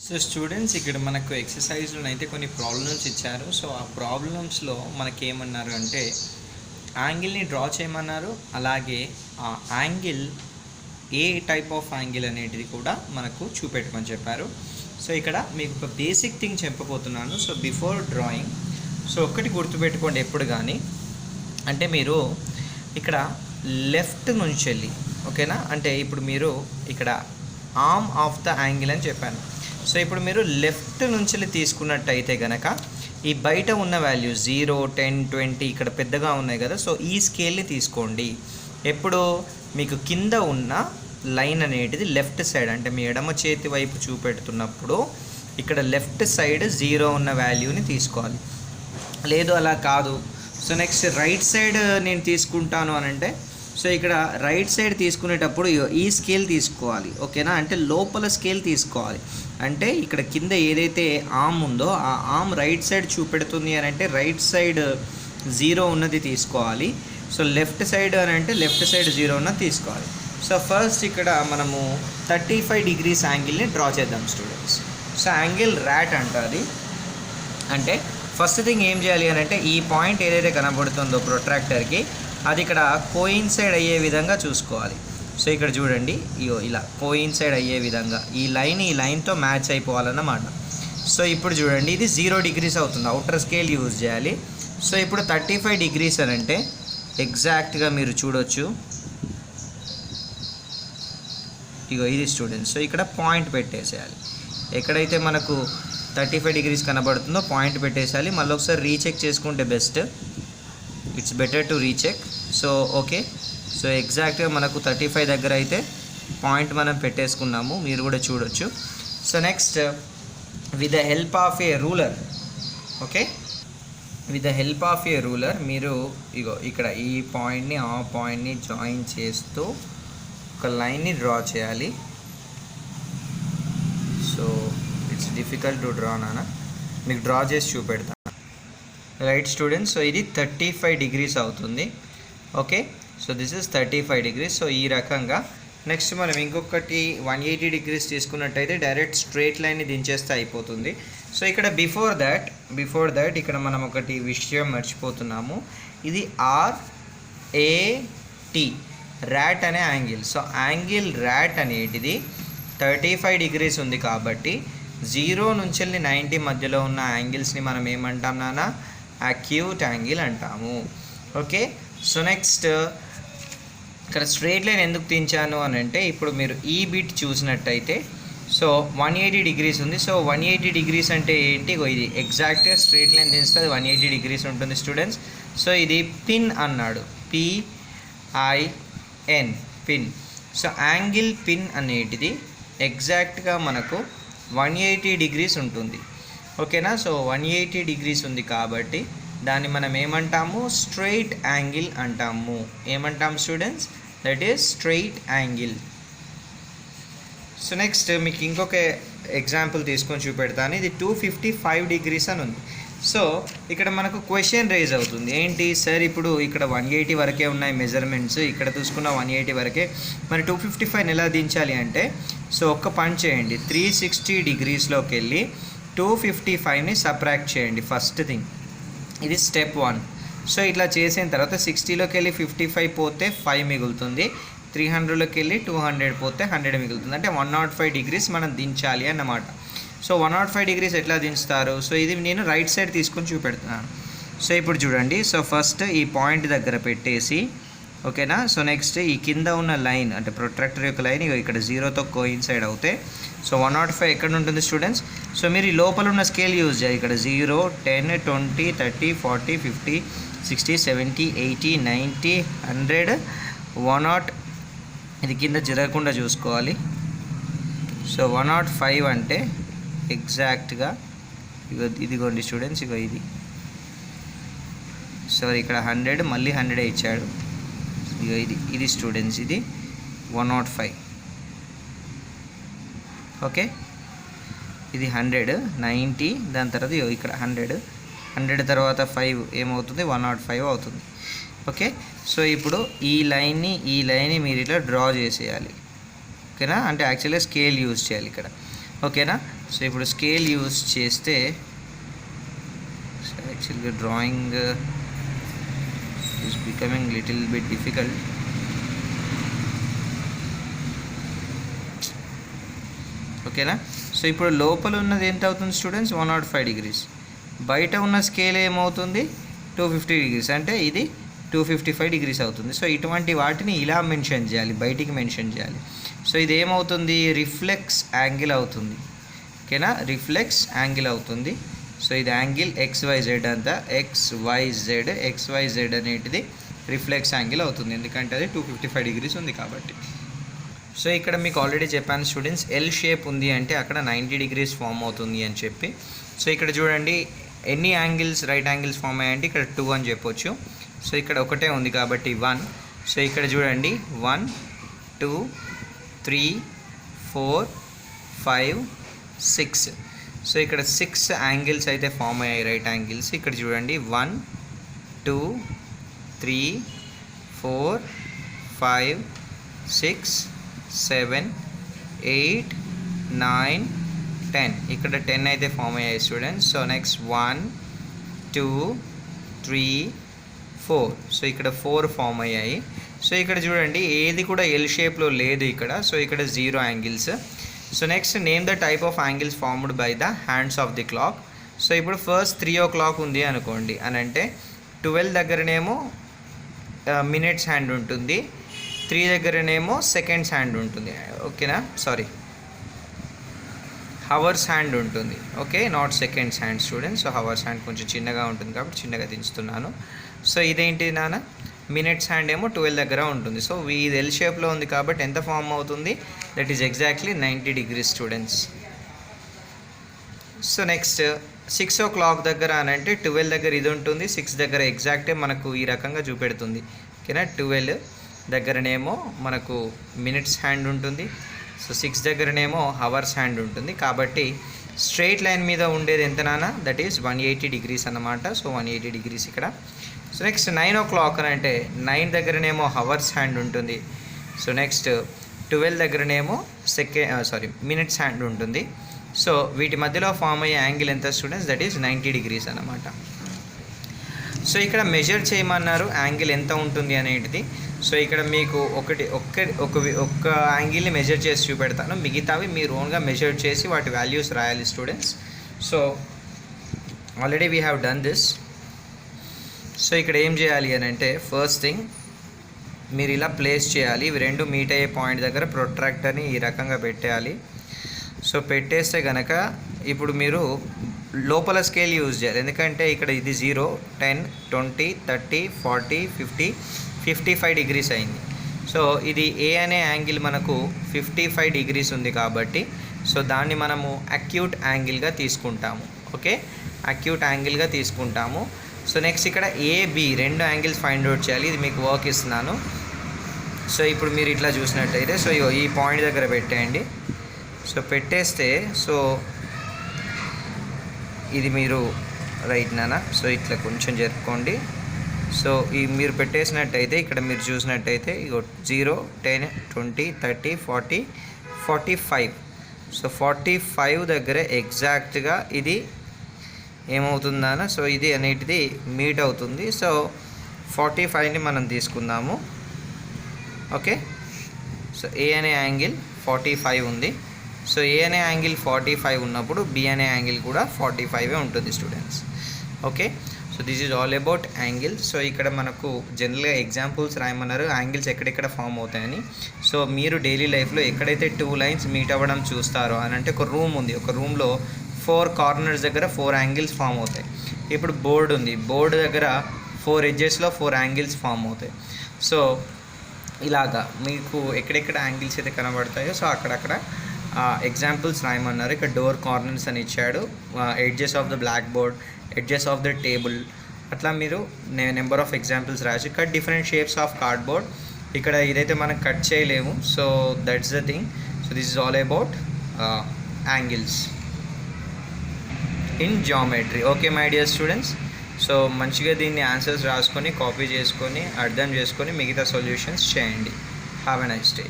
So students ఇక్కడ మనకు ఎక్సర్సైజ్లోనైతే కొన్ని ప్రాబ్లమ్స్ ఇచ్చారు. సో ఆ ప్రాబ్లమ్స్లో మనకేమన్నారు అంటే యాంగిల్ని డ్రా చేయమన్నారు. అలాగే ఆ angle A type of angle అనేటిది కూడా మనకు చూపెట్టమని చెప్పారు. సో ఇక్కడ మీకు ఒక బేసిక్ థింగ్ చెప్పబోతున్నాను. సో బిఫోర్ డ్రాయింగ్ సో ఒక్కటి గుర్తుపెట్టుకోండి ఎప్పుడు కానీ, అంటే మీరు ఇక్కడ లెఫ్ట్ నుంచి వెళ్ళి, ఓకేనా, అంటే ఇప్పుడు మీరు ఇక్కడ ఆర్మ్ ఆఫ్ ద యాంగిల్ అని చెప్పాను. సో ఇప్పుడు మీరు లెఫ్ట్ నుంచి తీసుకున్నట్టయితే కనుక ఈ బయట ఉన్న వాల్యూ 0, 10, 20 ఇక్కడ పెద్దగా ఉన్నాయి కదా. సో ఈ స్కేల్ని తీసుకోండి. ఎప్పుడు మీకు కింద ఉన్న లైన్ అనేటిది లెఫ్ట్ సైడ్, అంటే మీ ఎడమ చేతి వైపు చూపెడుతున్నప్పుడు ఇక్కడ లెఫ్ట్ సైడ్ 0 ఉన్న వాల్యూని తీసుకోవాలి. లేదు అలా కాదు, సో నెక్స్ట్ రైట్ సైడ్ నేను తీసుకుంటాను అని అంటే, సో ఇక్కడ రైట్ సైడ్ తీసుకునేటప్పుడు ఈ స్కేల్ తీసుకోవాలి, ఓకేనా, అంటే లోపల స్కేల్ తీసుకోవాలి. అంటే ఇక్కడ కింద ఏదైతే ఆర్మ్ ఉందో ఆ ఆర్మ్ రైట్ సైడ్ చూపెడుతుంది అని అంటే రైట్ సైడ్ 0 ఉన్నది తీసుకోవాలి. సో లెఫ్ట్ సైడ్ అని అంటే లెఫ్ట్ సైడ్ 0 ఉన్నది తీసుకోవాలి. సో ఫస్ట్ ఇక్కడ మనము 35 డిగ్రీస్ యాంగిల్ని డ్రా చేద్దాం స్టూడెంట్స్. సో యాంగిల్ ర్యాట్ అంటుంది. అంటే ఫస్ట్ థింగ్ ఏం చేయాలి అని అంటే ఈ పాయింట్ ఏదైతే కనబడుతుందో ప్రొట్రాక్టర్కి అది ఇక్కడ కోయిన్సైడ్ అయ్యే విధంగా చూసుకోవాలి. సో ఇక్కడ చూడండి, ఇలా కోయిన్సైడ్ అయ్యే విధంగా ఈ లైన్తో మ్యాచ్ అయిపోవాలన్నమాట. సో ఇప్పుడు చూడండి, ఇది 0 డిగ్రీస్ అవుతుంది, అవుటర్ స్కేల్ యూజ్ చేయాలి. సో ఇప్పుడు 35 డిగ్రీస్ అని అంటే ఎగ్జాక్ట్గా మీరు చూడొచ్చు, ఇది స్టూడెంట్స్. సో ఇక్కడ పాయింట్ పెట్టేసేయాలి. ఎక్కడైతే మనకు 35 డిగ్రీస్ కనబడుతుందో పాయింట్ పెట్టేసేయాలి. మళ్ళీ ఒకసారి రీచెక్ చేసుకుంటే best, it's better to recheck. So okay, so ఎగ్జాక్ట్గా మనకు 35 దగ్గర అయితే పాయింట్ మనం పెట్టేసుకున్నాము, మీరు కూడా చూడొచ్చు. So next with the help of a ruler, okay, with the help of a ruler మీరు ఇక్కడ ఈ పాయింట్ని ఆ పాయింట్ని జాయిన్ చేస్తూ ఒక లైన్ని డ్రా చేయాలి. So it's difficult to draw నాన్న, మీకు డ్రా చేసి చూపెడతాను. రైట్ స్టూడెంట్స్, సో ఇది 35 డిగ్రీస్ అవుతుంది, okay. So this is 35 degrees. So ఈ రకంగా నెక్స్ట్ మనం ఇంకొకటి 180 డిగ్రీస్ తీసుకున్నట్టయితే డైరెక్ట్ స్ట్రైట్ లైన్ని దించేస్తే అయిపోతుంది. సో ఇక్కడ బిఫోర్ దట్ ఇక్కడ మనం ఒకటి విషయం మర్చిపోతున్నాము, ఇది RAT ర్యాట్ అనే యాంగిల్. సో యాంగిల్ ర్యాట్ అనేటిది 35 డిగ్రీస్ ఉంది కాబట్టి 0 నుంచి 90 మధ్యలో ఉన్న యాంగిల్స్ని మనం ఏమంటాం నాన్న, అక్యూట్ యాంగిల్ అంటాము, ఓకే. సో నెక్స్ట్ ఇక్కడ స్ట్రైట్ లైన్ ఎందుకు తీయించాను అని అంటే, ఇప్పుడు మీరు ఈ బిట్ చూసినట్టయితే సో 180 డిగ్రీస్ ఉంది. సో 180 డిగ్రీస్ అంటే ఏంటి, ఇది ఎగ్జాక్ట్గా స్ట్రైట్ లైన్ తీస్తే అది 180 డిగ్రీస్ ఉంటుంది స్టూడెంట్స్. సో ఇది పిన్ అన్నాడు, PIN pin. So angle pin అనేటిది ఎగ్జాక్ట్గా మనకు 180 డిగ్రీస్ ఉంటుంది, ఓకేనా. సో 180 డిగ్రీస్ ఉంది కాబట్టి దాన్ని మనం ఏమంటాము, స్ట్రైట్ యాంగిల్ అంటాము. ఏమంటాం students, that is straight angle. So next మీకు ఇంకొక ఎగ్జాంపుల్ తీసుకొని చూపెడతాను. ఇది 255 డిగ్రీస్ అని ఉంది. సో ఇక్కడ మనకు క్వశ్చన్ రేజ్ అవుతుంది, ఏంటి సార్ ఇప్పుడు ఇక్కడ 180 వరకే ఉన్నాయి మెజర్మెంట్స్, ఇక్కడ చూసుకున్న 180 వరకే, మరి 255 ఎలా దించాలి అంటే, సో ఒక్క పని చేయండి, 360 డిగ్రీస్లోకి వెళ్ళి 255ని సబ్ట్రాక్ట్ చేయండి ఫస్ట్ థింగ్, ఇది స్టెప్ 1. సో ఇట్లా చేసిన తర్వాత 60లోకి వెళ్ళి 55 పోతే 5 మిగులుతుంది, 300లోకి వెళ్ళి 200 పోతే 100 మిగులుతుంది, అంటే 105 డిగ్రీస్ మనం దించాలి అన్నమాట. సో 105 డిగ్రీస్ ఎట్లా దించుతారు, సో ఇది నేను రైట్ సైడ్ తీసుకొని చూపెడుతున్నాను. సో ఇప్పుడు చూడండి, సో ఫస్ట్ ఈ పాయింట్ దగ్గర పెట్టేసి, ఓకేనా. సో నెక్స్ట్ ఈ కింద ఉన్న లైన్ అంటే ప్రొట్రాక్టర్ యొక్క లైన్ ఇక్కడ 0తో కోయిన్సైడ్ అవుతే సో 105 ఎక్కడ ఉంటుంది స్టూడెంట్స్. సో మీరు ఈ లోపల ఉన్న స్కేల్ యూజ్ చేయాలి. ఇక్కడ 0, 10, 20, 30, 40, 50, 60, 70, 80, 90, 100, 100 ఇది కింద జరగకుండా చూసుకోవాలి. సో 105 అంటే ఎగ్జాక్ట్గా ఇదిగోండి స్టూడెంట్స్, ఇది సో ఇక్కడ 100 మళ్ళీ 100 ఇచ్చాడు, ఇది స్టూడెంట్స్, ఇది 105, ఓకే. ఇది 100, 90, దాని తర్వాత ఇక్కడ 100 తర్వాత 5 ఏమవుతుంది, 105 అవుతుంది, ఓకే. సో ఇప్పుడు ఈ లైన్ని మీరు ఇలా డ్రా చేసేయాలి, ఓకేనా, అంటే యాక్చువల్గా స్కేల్ యూజ్ చేయాలి ఇక్కడ, ఓకేనా. సో ఇప్పుడు స్కేల్ యూస్ చేస్తే యాక్చువల్గా drawing is becoming little bit difficult. ఓకేనా? సో ఇప్పుడు లోపల ఉన్నది ఎంత అవుతుంది స్టూడెంట్స్? 105 degrees. బయట ఉన్న స్కేల్ ఏమవుతుంది? 250 degrees. అంటే ఇది 255 degrees అవుతుంది. సో ఇటువంటి వాటిని ఇలా మెన్షన్ చేయాలి, బయటికి మెన్షన్ చేయాలి. సో ఇది ఏమవుతుంది? రిఫ్లెక్స్ యాంగిల్ అవుతుంది. ఓకేనా? రిఫ్లెక్స్ యాంగిల్ అవుతుంది. సో ఇది యాంగిల్ XYZ అంతా XYZ అనేటిది రిఫ్లెక్స్ యాంగిల్ అవుతుంది, ఎందుకంటే అది 255 degrees ఉంది కాబట్టి. సో ఇక్కడ మీకు ఆల్రెడీ చెప్పాను స్టూడెంట్స్, ఎల్ షేప్ ఉంది అంటే అక్కడ 90 degrees ఫామ్ అవుతుంది అని చెప్పి. సో ఇక్కడ చూడండి ఎన్ని యాంగిల్స్, రైట్ యాంగిల్స్ ఫామ్ అయ్యాయంటే ఇక్కడ 2 అని చెప్పొచ్చు. సో ఇక్కడ ఒకటే ఉంది కాబట్టి 1. సో ఇక్కడ చూడండి 1 2 3 4 5 6. సో ఇక్కడ 6 యాంగిల్స్ అయితే ఫామ్ అయ్యాయి, రైట్ యాంగిల్స్. ఇక్కడ చూడండి 1 2 3 4 5 6 7 8 9 10. ఇక్కడ 10 అయితే ఫామ్ అయ్యాయి స్టూడెంట్స్. So next 1 2 3 4. సో ఇక్కడ 4 ఫామ్ అయ్యాయి. సో ఇక్కడ చూడండి ఏది కూడా ఎల్ షేప్లో లేదు ఇక్కడ. సో ఇక్కడ 0 angles. So next name the type of angles formed by the hands of the clock. So ఇప్పుడు ఫస్ట్ 3 o'clock ఉంది అనుకోండి అని అంటే 12 దగ్గరనేమో మినిట్స్ హ్యాండ్ ఉంటుంది, 3 దగ్గరనేమో సెకండ్స్ హ్యాండ్ ఉంటుంది. ఓకేనా? సారీ, హవర్స్ హ్యాండ్ ఉంటుంది. Okay, not seconds hand students. So hours hand కొంచెం చిన్నగా ఉంటుంది కాబట్టి చిన్నగా దించుతున్నాను. సో ఇదేంటి నాన్న? మినిట్స్ హ్యాండ్ ఏమో 12 దగ్గర ఉంటుంది. సో ఇది ఎల్ షేప్లో ఉంది కాబట్టి ఎంత ఫామ్ అవుతుంది? That is exactly 90 degrees students. So next 6 o'clock దగ్గర అని అంటే 12 దగ్గర ఇది ఉంటుంది, 6 దగ్గర ఎగ్జాక్టే మనకు ఈ రకంగా చూపెడుతుంది. ఓకేనా? 12 దగ్గరనేమో మనకు మినిట్స్ హ్యాండ్ ఉంటుంది, సో 6 దగ్గరనేమో హవర్స్ హ్యాండ్ ఉంటుంది. కాబట్టి స్ట్రైట్ లైన్ మీద ఉండేది ఎంత నాన్న? దట్ ఈస్ 180 degrees అన్నమాట. సో 180 degrees ఇక్కడ. సో నెక్స్ట్ 9 o'clock అని అంటే 9 దగ్గరనేమో హవర్స్ హ్యాండ్ ఉంటుంది. సో నెక్స్ట్ 12 దగ్గరనేమో మినిట్స్ హ్యాండ్ ఉంటుంది. సో వీటి మధ్యలో ఫామ్ అయ్యే యాంగిల్ ఎంత స్టూడెంట్స్? దట్ ఈస్ 90 degrees అన్నమాట. సో ఇక్కడ మెజర్ చేయమన్నారు యాంగిల్ ఎంత ఉంటుంది అనేటిది. సో ఇక్కడ మీకు ఒక్క యాంగిల్ని మెజర్ చేసి చూపెడతాను, మిగతావి మీరు ఓన్గా మెజర్ చేసి వాటి వాల్యూస్ రాయాలి students. So already we have done this. So ఇక్కడ ఏం చేయాలి అని అంటే ఫస్ట్ థింగ్ మీరు ఇలా ప్లేస్ చేయాలి. ఇవి రెండు మీట్ అయ్యే పాయింట్ దగ్గర ప్రొట్రాక్టర్ని ఈ రకంగా పెట్టేయాలి. సో పెట్టేస్తే కనుక ఇప్పుడు మీరు లోపల స్కేల్ యూజ్ చేయాలి, ఎందుకంటే ఇక్కడ ఇది 0 10 20 30 40 50 55 degrees అయింది. సో ఇది ఏ అనే యాంగిల్ మనకు 55 degrees ఉంది కాబట్టి సో దాన్ని మనము అక్యూట్ యాంగిల్గా తీసుకుంటాము. ఓకే, అక్యూట్ యాంగిల్గా తీసుకుంటాము. సో నెక్స్ట్ ఇక్కడ AB రెండు యాంగిల్స్ ఫైండ్ అవుట్ చేయాలి. ఇది మీకు వర్క్ ఇస్తున్నాను. సో ఇప్పుడు మీరు ఇట్లా చూసినట్టయితే సో ఈ పాయింట్ దగ్గర పెట్టేయండి. సో పెట్టేస్తే సో ఇది మీరు రైట్ నానా. సో ఇట్లా కొంచెం జరుపుకోండి. సో ఈ మీరు పెట్టేసినట్టయితే ఇక్కడ మీరు చూసినట్టయితే ఇగో 0 10 20 30 40 45. సో 45 దగ్గర ఎగ్జాక్ట్గా ఇది ఏమవుతుందన్న సో ఇది అనేటిది మీట్ అవుతుంది. సో 45ని మనం తీసుకుందాము. ఓకే, సో ఏ అనే యాంగిల్ 45 ఉంది. సో ఏ అనే యాంగిల్ 45 ఉన్నప్పుడు బి అనే యాంగిల్ కూడా 45 ఉంటుంది students. Okay, so this is all about angles. So ఇక్కడ మనకు జనరల్గా ఎగ్జాంపుల్స్ రాయమన్నారు యాంగిల్స్ ఎక్కడెక్కడ ఫామ్ అవుతాయని. సో మీరు డైలీ లైఫ్లో ఎక్కడైతే 2 lines మీట్ అవ్వడం చూస్తారో అని అంటే ఒక రూమ్ ఉంది, ఒక రూమ్లో 4 corners దగ్గర 4 యాంగిల్స్ ఫామ్ అవుతాయి. ఇప్పుడు బోర్డు ఉంది, బోర్డు దగ్గర 4 edgesలో 4 యాంగిల్స్ ఫామ్ అవుతాయి. సో ఇలాగా మీకు ఎక్కడెక్కడ యాంగిల్స్ అయితే కనబడతాయో సో అక్కడక్కడ ఎగ్జాంపుల్స్ రాయమన్నారు. ఇక్కడ డోర్ కార్నర్స్ అని ఇచ్చాడు, edges of the black board, edges of the table, అట్లా మీరు నెంబర్ ఆఫ్ ఎగ్జాంపుల్స్ రాయచ్చు. ఇక్కడ డిఫరెంట్ షేప్స్ ఆఫ్ కార్డ్బోర్డ్, ఇక్కడ ఇదైతే మనం కట్ చేయలేము. So that's the thing. So this is all about angles in geometry. Okay my dear students, so మంచిగా దీన్ని ఆన్సర్స్ రాసుకొని కాపీ చేసుకొని అర్థం చేసుకొని మిగతా సొల్యూషన్స్ చేయండి. Have a nice day.